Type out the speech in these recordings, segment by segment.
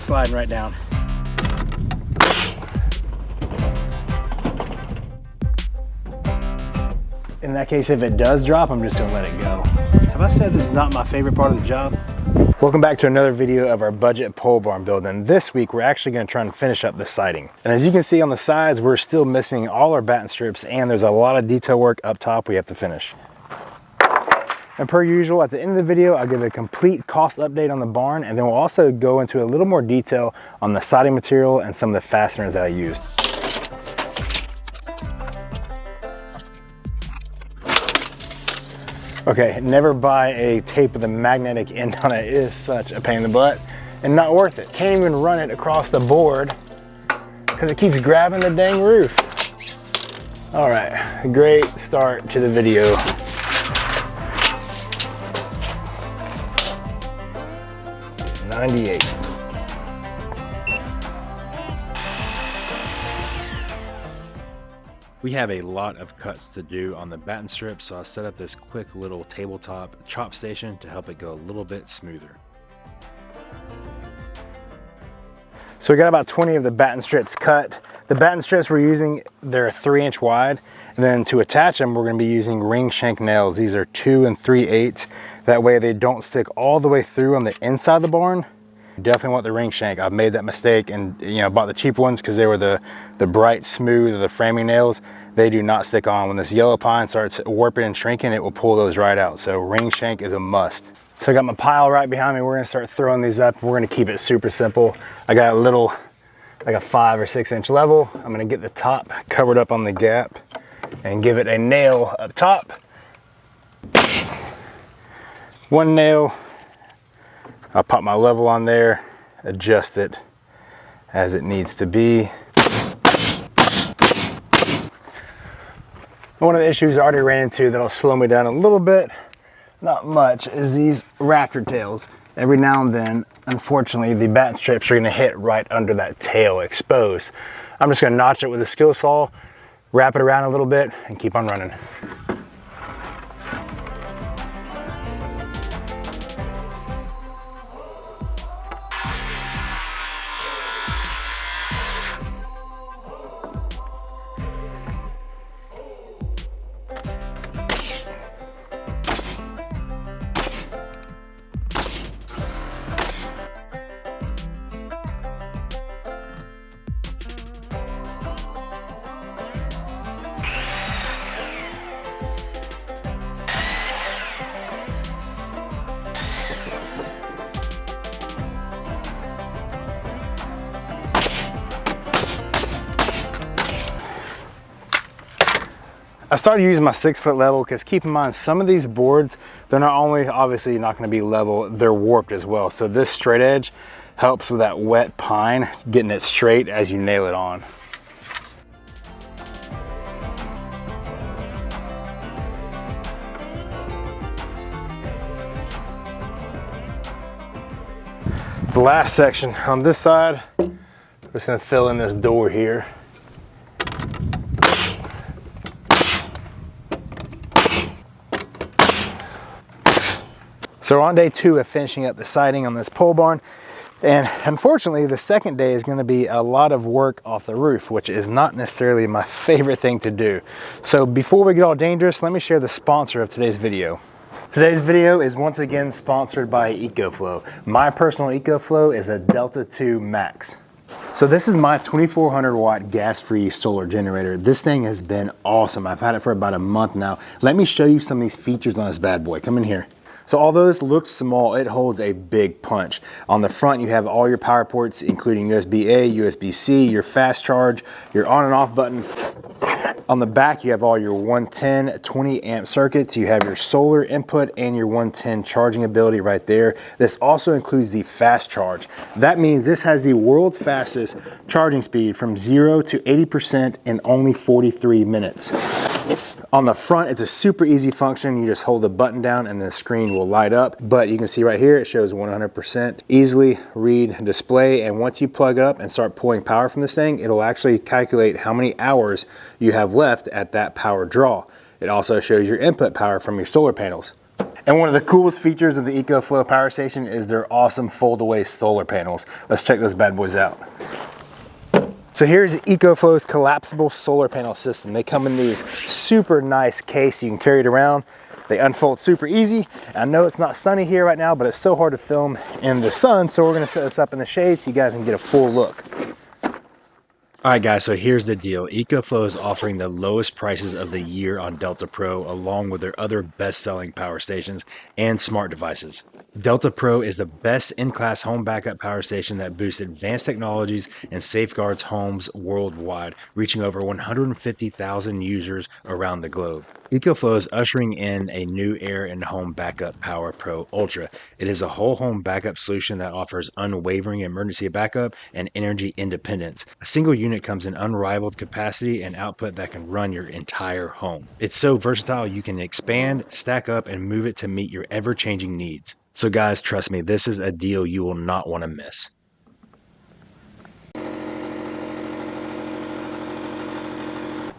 sliding right down. In that case, if it does drop, I'm just gonna let it go. Have I said this is not my favorite part of the job? Welcome back to another video of our budget pole barn build. And this week, we're actually gonna try and finish up the siding. And as you can see on the sides, we're still missing all our batten strips, and there's a lot of detail work up top we have to finish. And per usual, at the end of the video, I'll give a complete cost update on the barn, and then we'll also go into a little more detail on the siding material and some of the fasteners that I used. Okay, never buy a tape with a magnetic end on it. It is such a pain in the butt and not worth it. Can't even run it across the board because it keeps grabbing the dang roof. All right, great start to the video. '98. We have a lot of cuts to do on the batten strip, so I set up this quick little tabletop chop station to help it go a little bit smoother. So we got about 20 of the batten strips cut. The batten strips we're using, they're 3-inch wide, and then to attach them, we're gonna be using ring shank nails. These are 2 3/8. That way they don't stick all the way through on the inside of the barn. Definitely want the ring shank. I've made that mistake and bought the cheap ones because they were the bright, smooth, or the framing nails. They do not stick on. When this yellow pine starts warping and shrinking, it will pull those right out. So ring shank is a must. So I got my pile right behind me. We're gonna start throwing these up. We're gonna keep it super simple. I got a little, like a 5 or 6 inch level. I'm gonna get the top covered up on the gap and give it a nail up top. One nail. I'll pop my level on there, adjust it as it needs to be. One of the issues I already ran into that'll slow me down a little bit, not much, is these raptor tails. Every now and then, unfortunately, the batten strips are gonna hit right under that tail exposed. I'm just gonna notch it with a skill saw, wrap it around a little bit, and keep on running. I started using my 6-foot level because keep in mind, some of these boards, they're not only obviously not going to be level, they're warped as well. So this straight edge helps with that wet pine, getting it straight as you nail it on. The last section on this side, we're just going to fill in this door here. So we're on day 2 of finishing up the siding on this pole barn, and unfortunately the second day is going to be a lot of work off the roof, which is not necessarily my favorite thing to do. So before we get all dangerous, let me share the sponsor of today's video. Today's video is once again sponsored by EcoFlow. My personal EcoFlow is a Delta 2 Max. So this is my 2400 watt gas-free solar generator. This thing has been awesome. I've had it for about a month now. Let me show you some of these features on this bad boy. Come in here. So although this looks small, it holds a big punch. On the front, you have all your power ports, including USB-A, USB-C, your fast charge, your on and off button. On the back, you have all your 110 20 amp circuits. You have your solar input and your 110 charging ability right there. This also includes the fast charge. That means this has the world's fastest charging speed from 0 to 80% in only 43 minutes. On the front, it's a super easy function. You just hold the button down and the screen will light up. But you can see right here, it shows 100%. Easily read display. And once you plug up and start pulling power from this thing, it'll actually calculate how many hours you have left at that power draw. It also shows your input power from your solar panels. And one of the coolest features of the EcoFlow power station is their awesome fold-away solar panels. Let's check those bad boys out. So here's EcoFlow's collapsible solar panel system. They come in these super nice case. You can carry it around. They unfold super easy. I know it's not sunny here right now, but it's so hard to film in the sun, so we're gonna set this up in the shade so you guys can get a full look. All right, guys, so here's the deal. EcoFlow is offering the lowest prices of the year on Delta Pro, along with their other best-selling power stations and smart devices. Delta Pro is the best in-class home backup power station that boosts advanced technologies and safeguards homes worldwide, reaching over 150,000 users around the globe. EcoFlow is ushering in a new era in home backup Power Pro Ultra. It is a whole home backup solution that offers unwavering emergency backup and energy independence. A single unit comes in unrivaled capacity and output that can run your entire home. It's so versatile you can expand, stack up, and move it to meet your ever-changing needs. So guys, trust me, this is a deal you will not want to miss.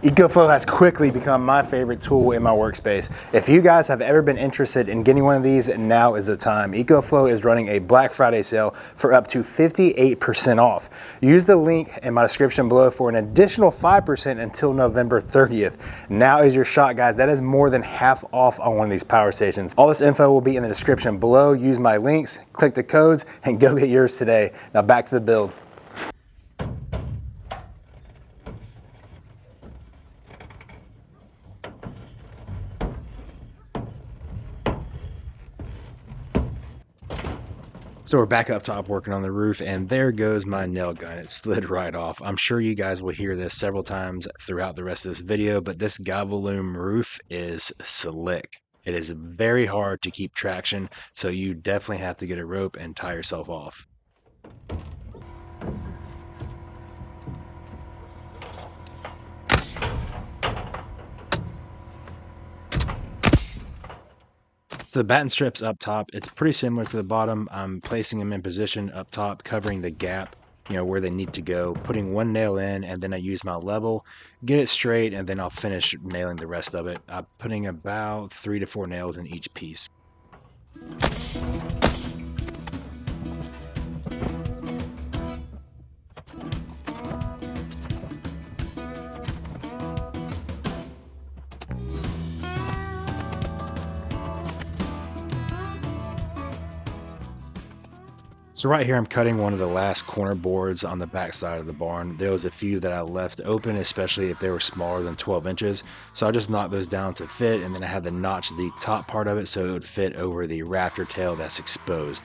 EcoFlow has quickly become my favorite tool in my workspace. If you guys have ever been interested in getting one of these, now is the time. EcoFlow is running a Black Friday sale for up to 58% off. Use the link in my description below for an additional 5% until November 30th. Now is your shot, guys. That is more than half off on one of these power stations. All this info will be in the description below. Use my links, click the codes, and go get yours today. Now back to the build. So we're back up top working on the roof, and there goes my nail gun. It slid right off. I'm sure you guys will hear this several times throughout the rest of this video, but this Galvalume roof is slick. It is very hard to keep traction, so you definitely have to get a rope and tie yourself off. So the batten strips up top, it's pretty similar to the bottom. I'm placing them in position up top, covering the gap, where they need to go, putting one nail in, and then I use my level, get it straight, and then I'll finish nailing the rest of it. I'm putting about 3 to 4 nails in each piece. So right here, I'm cutting one of the last corner boards on the back side of the barn. There was a few that I left open, especially if they were smaller than 12 inches. So I just knocked those down to fit, and then I had to notch the top part of it so it would fit over the rafter tail that's exposed.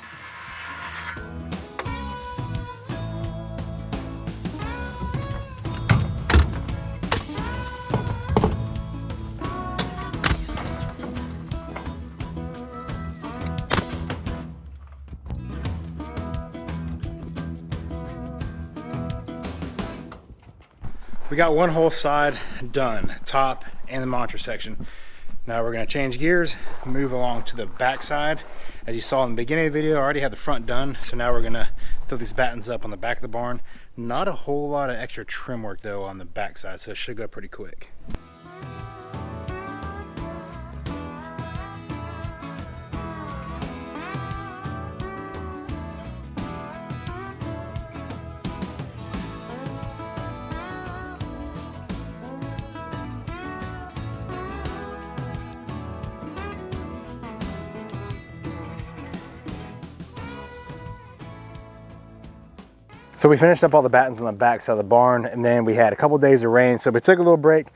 We got one whole side done, top and the monitor section. Now we're gonna change gears, move along to the back side. As you saw in the beginning of the video, I already had the front done, so now we're gonna throw these battens up on the back of the barn. Not a whole lot of extra trim work though on the back side, so it should go pretty quick. So we finished up all the battens on the back side of the barn, and then we had a couple days of rain, so we took a little break.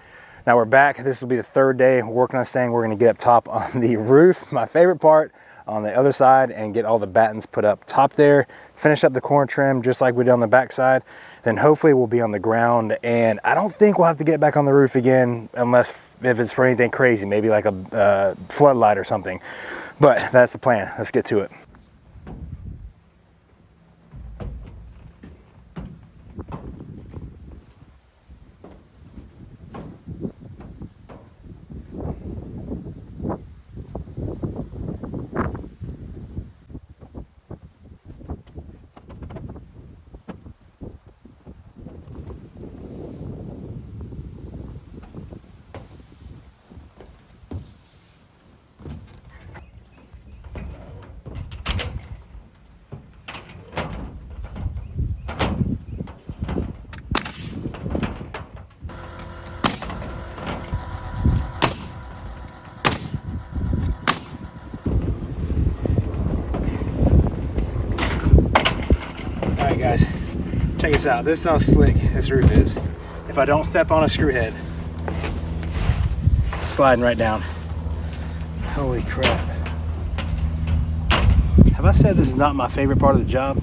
Now we're back. This will be the third day working on this thing. We're gonna get up top on the roof, my favorite part, on the other side, and get all the battens put up top there, finish up the corner trim just like we did on the back side. Then hopefully we'll be on the ground, and I don't think we'll have to get back on the roof again unless if it's for anything crazy, maybe like a floodlight or something. But that's the plan. Let's get to it. guys, check this out. This is how slick this roof is. If I don't step on a screw head, sliding right down. Holy crap. Have I said this is not my favorite part of the job?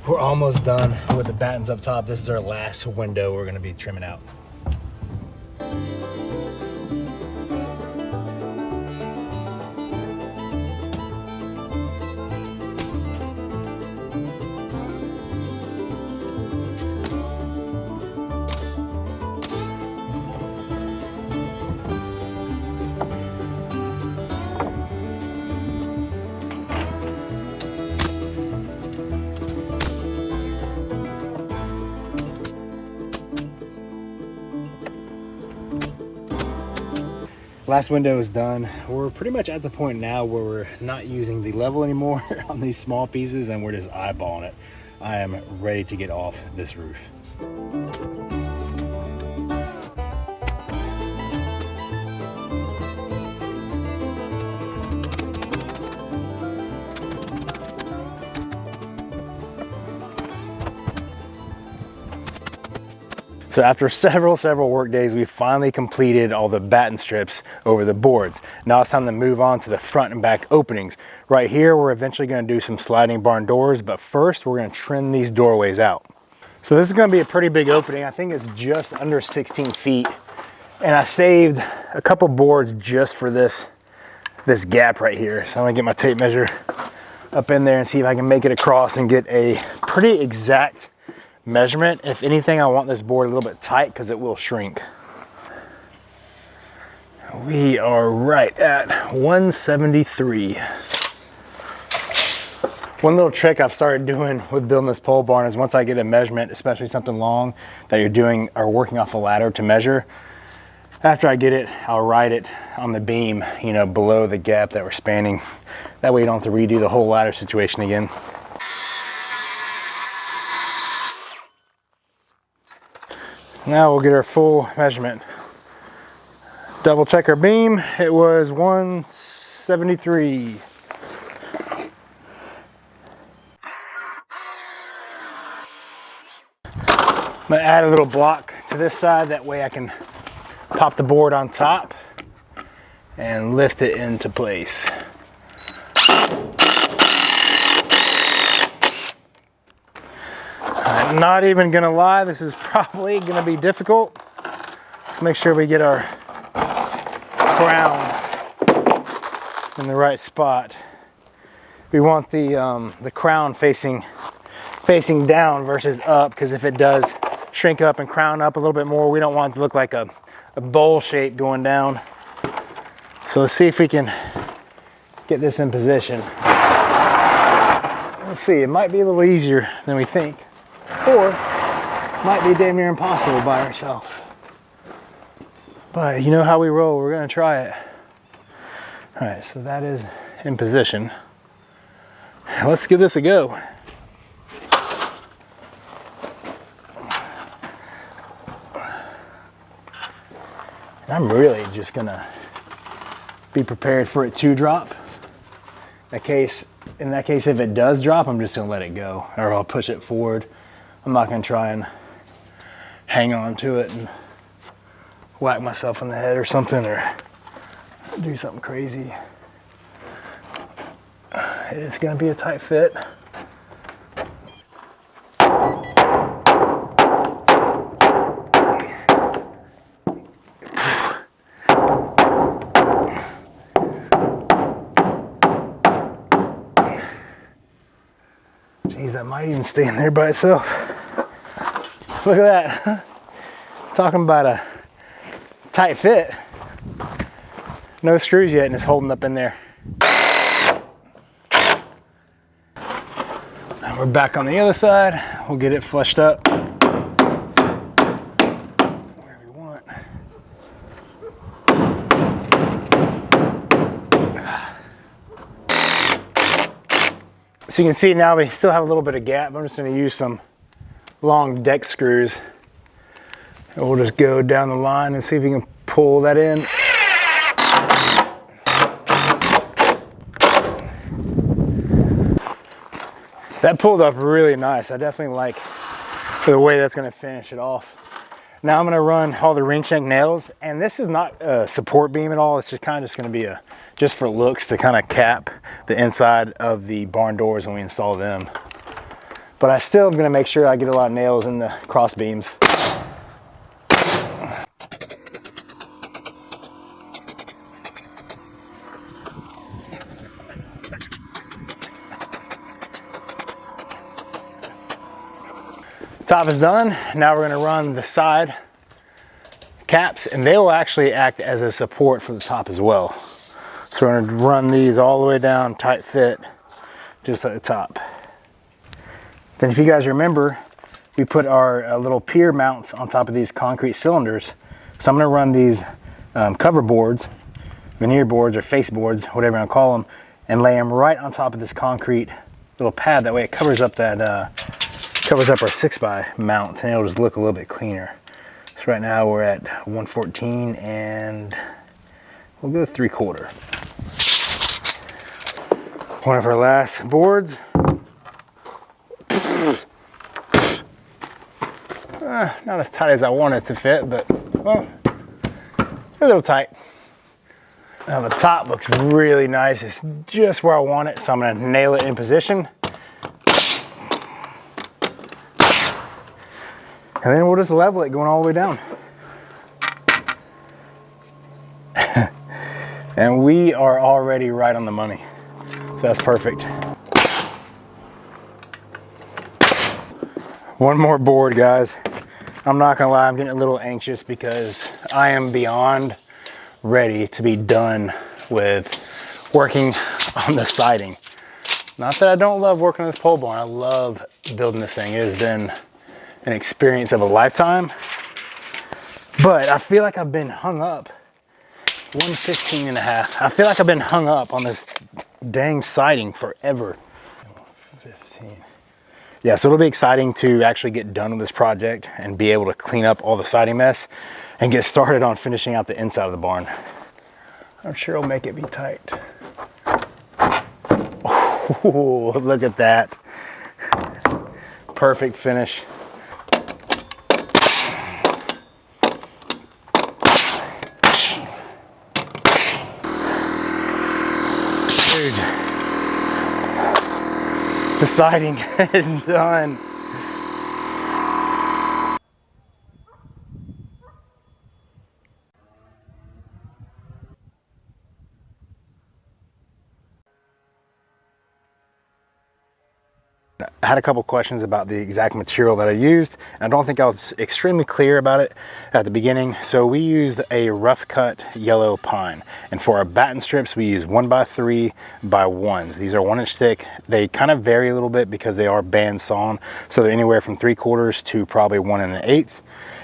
We're almost done with the battens up top. This is our last window we're going to be trimming out. Last window is done. We're pretty much at the point now where we're not using the level anymore on these small pieces and we're just eyeballing it. I am ready to get off this roof. So after several work days, we finally completed all the batten strips over the boards. Now it's time to move on to the front and back openings. Right here, we're eventually gonna do some sliding barn doors, but first we're gonna trim these doorways out. So this is gonna be a pretty big opening. I think it's just under 16 feet. And I saved a couple boards just for this gap right here. So I'm gonna get my tape measure up in there and see if I can make it across and get a pretty exact measurement. If anything, I want this board a little bit tight because it will shrink. We are right at 173. One little trick I've started doing with building this pole barn is once I get a measurement, especially something long that you're doing or working off a ladder to measure, after I get it, I'll write it on the beam, you know, below the gap that we're spanning. That way you don't have to redo the whole ladder situation again. Now we'll get our full measurement. Double check our beam. It was 173. I'm gonna add a little block to this side. That way I can pop the board on top and lift it into place. I'm not even gonna lie, this is probably gonna be difficult. Let's make sure we get our crown in the right spot. We want the crown facing down versus up, because if it does shrink up and crown up a little bit more, we don't want it to look like a bowl shape going down. So let's see if we can get this in position. Let's see, it might be a little easier than we think, or might be damn near impossible by ourselves. But you know how we roll, we're gonna try it. All right, so that is in position. Let's give this a go. I'm really just gonna be prepared for it to drop. In that case, if it does drop, I'm just gonna let it go, or I'll push it forward. I'm not gonna try and hang on to it and whack myself in the head or something, or do something crazy. It is gonna be a tight fit. Jeez, that might even stay in there by itself. Look at that. Talking about a tight fit. No screws yet and it's holding up in there. Now we're back on the other side. We'll get it flushed up where we want. So you can see now we still have a little bit of gap. I'm just going to use some long deck screws. And we'll just go down the line and see if we can pull that in. That pulled up really nice. I definitely like the way that's going to finish it off. Now I'm going to run all the ring shank nails, and this is not a support beam at all. It's just kind of going to be just for looks to kind of cap the inside of the barn doors when we install them. But I still am going to make sure I get a lot of nails in the cross beams. Top is done. Now we're going to run the side caps, and they will actually act as a support for the top as well. So we're going to run these all the way down, tight fit, just at the top. Then if you guys remember, we put our little pier mounts on top of these concrete cylinders. So I'm going to run these cover boards, veneer boards or face boards, whatever you want to call them, and lay them right on top of this concrete little pad. That way it covers up that covers up our 6x mount, and it'll just look a little bit cleaner. So right now we're at 114, and we'll go 3/4. One of our last boards. Not as tight as I want it to fit, but well, a little tight. Now the top looks really nice. It's just where I want it, so I'm going to nail it in position. And then we'll just level it going all the way down. And we are already right on the money. So that's perfect. One more board, guys. I'm not gonna lie, I'm getting a little anxious because I am beyond ready to be done with working on the siding. Not that I don't love working on this pole barn. I love building this thing. It has been an experience of a lifetime, but I feel like I've been hung up. 115.5. I feel like I've been hung up on this dang siding forever. 15. Yeah, so it'll be exciting to actually get done with this project and be able to clean up all the siding mess and get started on finishing out the inside of the barn. I'm sure it'll make it be tight. Oh, look at that. Perfect finish. The siding is done. I had a couple questions about the exact material that I used, and I don't think I was extremely clear about it at the beginning. So we used a rough cut yellow pine, and for our batten strips we use 1x3 by 1s. These are 1-inch thick. They kind of vary a little bit because they are band sawn, so they're anywhere from 3/4 to probably 1 1/8.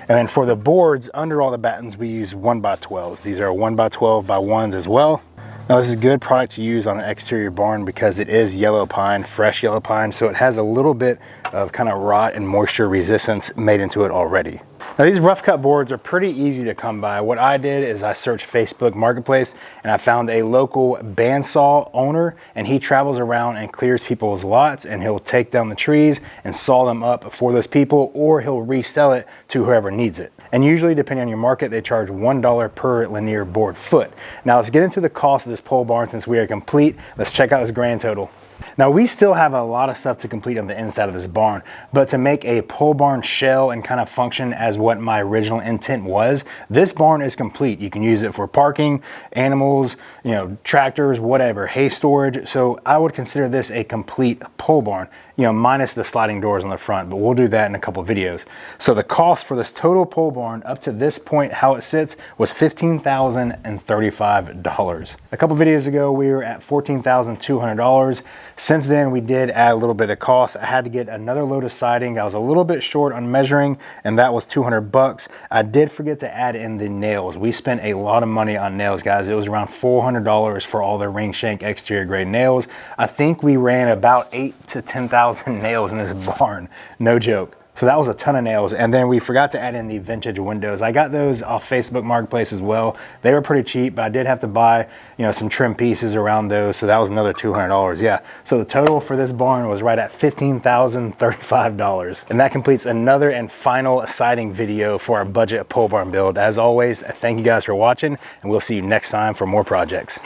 And then for the boards under all the battens we use 1x12s. These are 1x12 by 1s as well. Now this is a good product to use on an exterior barn because it is yellow pine, fresh yellow pine, so it has a little bit of kind of rot and moisture resistance made into it already. Now these rough cut boards are pretty easy to come by. What I did is I searched Facebook Marketplace and I found a local bandsaw owner, and he travels around and clears people's lots, and he'll take down the trees and saw them up for those people, or he'll resell it to whoever needs it. And usually, depending on your market, they charge $1 per linear board foot. Now let's get into the cost of this pole barn since we are complete. Let's check out this grand total. Now we still have a lot of stuff to complete on the inside of this barn, but to make a pole barn shell and kind of function as what my original intent was, this barn is complete. You can use it for parking, animals, you know, tractors, whatever, hay storage. So I would consider this a complete pole barn, you know, minus the sliding doors on the front, but we'll do that in a couple of videos. So the cost for this total pole barn up to this point, how it sits, was $15,035. A couple of videos ago, we were at $14,200. Since then, we did add a little bit of cost. I had to get another load of siding. I was a little bit short on measuring, and that was 200 bucks. I did forget to add in the nails. We spent a lot of money on nails, guys. It was around $400 for all the ring shank exterior grade nails. I think we ran about 8,000 to 10,000 nails in this barn. No joke. So that was a ton of nails. And then we forgot to add in the vintage windows. I got those off Facebook Marketplace as well. They were pretty cheap, but I did have to buy, you know, some trim pieces around those. So that was another $200. Yeah. So the total for this barn was right at $15,035. And that completes another and final siding video for our budget pole barn build. As always, thank you guys for watching, and we'll see you next time for more projects.